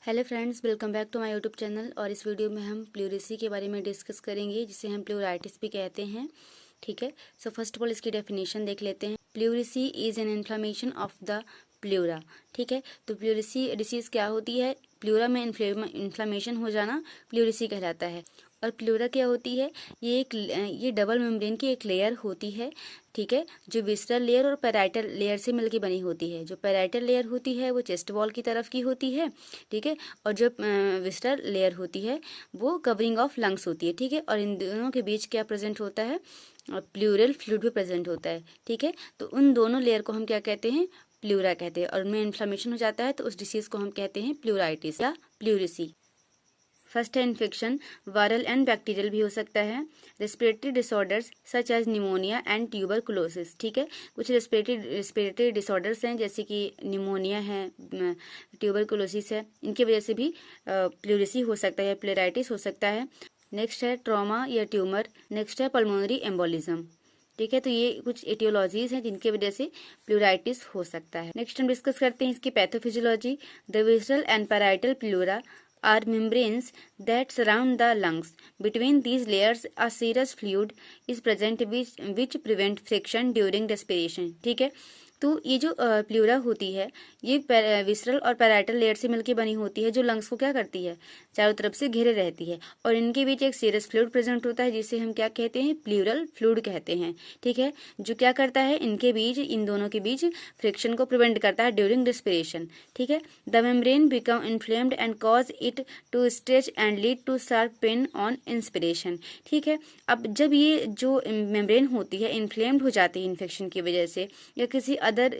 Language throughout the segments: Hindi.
Hello friends, welcome back to my YouTube channel. और इस वीडियो में हम प्लूरेसी के बारे में डिस्कस करेंगे, जिसे हम प्लूराइटिस भी कहते हैं। ठीक है, सो फर्स्ट ऑफ ऑल इसकी डेफिनेशन देख लेते हैं। Pleurisy is an inflammation of the pleura. ठीक है, तो प्लूरेसी डिसीज क्या होती है? प्लूरा में इन्फ्लामेशन हो जाना प्लूरेसी कहलाता है। और प्लूरा क्या होती है? ये डबल मेम्ब्रेन की एक लेयर होती है। ठीक है, जो विसरल लेयर और पैराइटल लेयर से मिलकर बनी होती है। जो पैराइटल लेयर होती है वो चेस्ट वॉल की तरफ की होती है। ठीक है, और जो विसरल लेयर होती है वो कवरिंग ऑफ लंग्स होती है। ठीक है, और इन दोनों के बीच क्या प्रेजेंट होता है? प्लूरल फ्लूइड भी प्रेजेंट होता है। ठीक है, तो उन दोनों लेयर को हम क्या कहते हैं? प्लूरा कहते हैं। और उनमें इन्फ्लामेशन हो जाता है तो उस डिसीज को हम कहते हैं प्लूराइटिस या प्लूरेसी। फर्स्ट है इन्फेक्शन, वायरल एंड बैक्टीरियल भी हो सकता है। Respiratory disorders such as pneumonia and tuberculosis. ठीक है, कुछ रेस्पिरेटरी डिसऑर्डर्स हैं जैसे कि निमोनिया है, ट्यूबरकुलोसिस है, इनकी वजह से भी प्लूरेसी हो सकता है, प्लूराइटिस हो सकता है। नेक्स्ट है ट्रॉमा या ट्यूमर। नेक्स्ट है पल्मोनरी एम्बोलिज्म। ठीक है, तो ये कुछ एटियोलॉजीज हैं जिनकी वजह से प्लूराइटिस हो सकता है। नेक्स्ट हम डिस्कस करते हैं इसकी pathophysiology. The visceral and parietal pleura are membranes that surround the lungs. Between these layers, a serous fluid is present which prevent friction during respiration. ठीक है, तो ये जो प्लूरा होती है ये विसरल और पैराइटल लेयर से मिलकर बनी होती है, जो लंग्स को क्या करती है? चारों तरफ से घेरे रहती है। और इनके बीच एक सीरस फ्लूइड प्रेजेंट होता है जिसे हम क्या कहते हैं? प्लूरल फ्लूइड कहते हैं। ठीक है, जो क्या करता है? इन दोनों के बीच फ्रिक्शन को प्रिवेंट करता है ड्यूरिंग रेस्पिरेशन। ठीक है, the membrane become inflamed and cause it to stretch and lead to sharp pain on inspiration. ठीक है, अब जब ये जो मेम्ब्रेन होती है इन्फ्लेम्ड हो जाती है इन्फेक्शन की वजह से या किसी अदर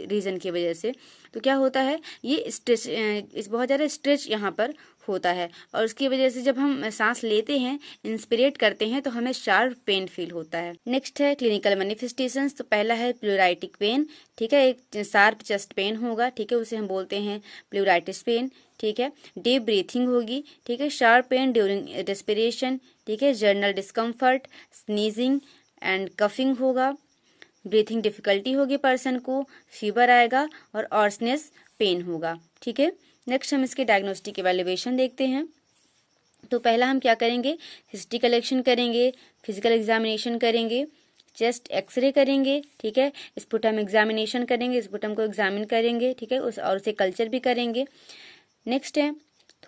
रीजन की वजह से, तो क्या होता है? ये स्ट्रेच, बहुत ज़्यादा स्ट्रेच यहाँ पर होता है और उसकी वजह से जब हम सांस लेते हैं, इंस्पिरेट करते हैं, तो हमें शार्प पेन फील होता है। नेक्स्ट है क्लिनिकल मैनिफेस्टेशंस। तो पहला है प्लूराइटिक पेन। ठीक है, एक शार्प चेस्ट पेन होगा। ठीक है, उसे हम बोलते हैं प्लूराइटिस पेन। ठीक है, डीप ब्रीथिंग होगी। ठीक है, शार्प पेन ड्यूरिंग रेस्पिरेशन। ठीक है, journal discomfort, sneezing and coughing होगा। ब्रीथिंग डिफिकल्टी होगी पर्सन को, फीवर आएगा और ऑर्सनेस पेन होगा। ठीक है, नेक्स्ट हम इसके डायग्नोस्टिक इवैल्यूएशन देखते हैं। तो पहला हम क्या करेंगे? हिस्ट्री कलेक्शन करेंगे, फिजिकल एग्जामिनेशन करेंगे, चेस्ट एक्सरे करेंगे। ठीक है, स्पुटम एग्जामिनेशन करेंगे, स्पुटम को एग्जामिन करेंगे। ठीक है, और उसे कल्चर भी करेंगे। नेक्स्ट है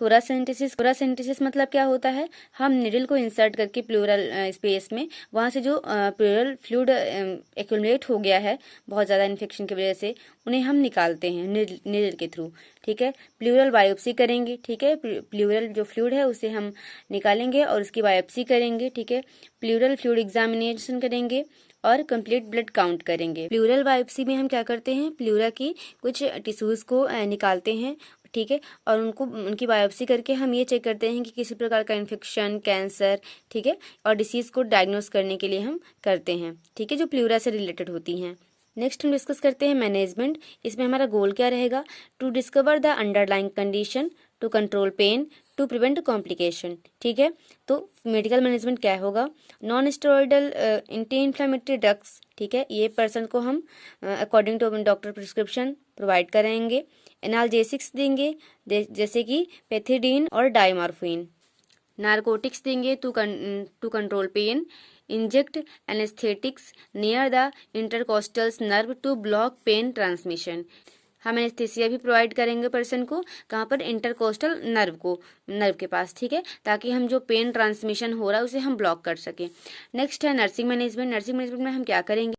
थोरासेंटेसिस। थोरासेंटेसिस मतलब क्या होता है? हम निडल को इंसर्ट करके प्लूरल स्पेस में वहां से जो प्लूरल फ्लूइड एक्यूमुलेट हो गया है बहुत ज़्यादा इन्फेक्शन की वजह से, उन्हें हम निकालते हैं निडल के थ्रू। ठीक है, प्लूरल बायोप्सी करेंगे। ठीक है, प्लूरल जो फ्लूइड है उसे हम निकालेंगे और उसकी बायोप्सी करेंगे। ठीक है, प्लूरल फ्लूइड एग्जामिनेशन करेंगे और कंप्लीट ब्लड काउंट करेंगे। प्लूरल बायोप्सी में हम क्या करते हैं? प्लूरा की कुछ टिश्यूज को निकालते हैं। ठीक है, और उनकी बायोप्सी करके हम ये चेक करते हैं कि किसी प्रकार का इन्फेक्शन, कैंसर, ठीक है, और डिसीज को डायग्नोस करने के लिए हम करते हैं। ठीक है, जो प्लूरा से रिलेटेड होती हैं। नेक्स्ट हम डिस्कस करते हैं मैनेजमेंट। इसमें हमारा गोल क्या रहेगा? To discover the underlying condition, to control pain, to prevent complication. ठीक है, तो मेडिकल मैनेजमेंट क्या होगा? Non steroidal anti inflammatory drugs. ठीक है, ये पर्सन को हम according to doctor prescription provide कराएंगे। एनाल्जेसिक्स देंगे जैसे कि पेथिडीन और डाइमॉर्फिन। नारकोटिक्स देंगे to control pain. Inject anaesthetics near the intercostals nerve to block pain transmission. हम एनेस्थेसिया भी प्रोवाइड करेंगे पर्सन को, कहाँ पर? इंटरकोस्टल नर्व के पास। ठीक है, ताकि हम जो पेन ट्रांसमिशन हो रहा है उसे हम ब्लॉक कर सकें। नेक्स्ट है नर्सिंग मैनेजमेंट। नर्सिंग मैनेजमेंट में हम क्या करेंगे?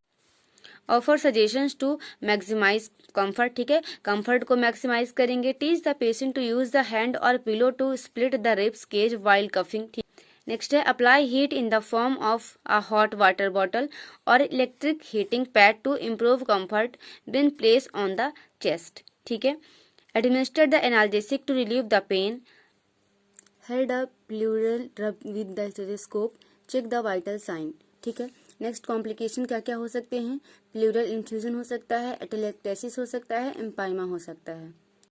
Offer suggestions to maximise comfort. ठीक है, कंफर्ट को मैक्सिमाइज करेंगे। Teach the patient to use the hand और pillow to split the ribs cage while coughing. Next है apply heat in the form of a hot water bottle और electric heating pad to improve comfort when place on the chest. ठीक है, administer the analgesic to relieve the pain. Held a pleural rub with the stethoscope, check the vital sign. ठीक है, नेक्स्ट कॉम्प्लिकेशन क्या क्या हो सकते हैं? प्लूरल इन्फ्यूजन हो सकता है, एटेलेक्टेसिस हो सकता है, एम्पाइमा हो सकता है।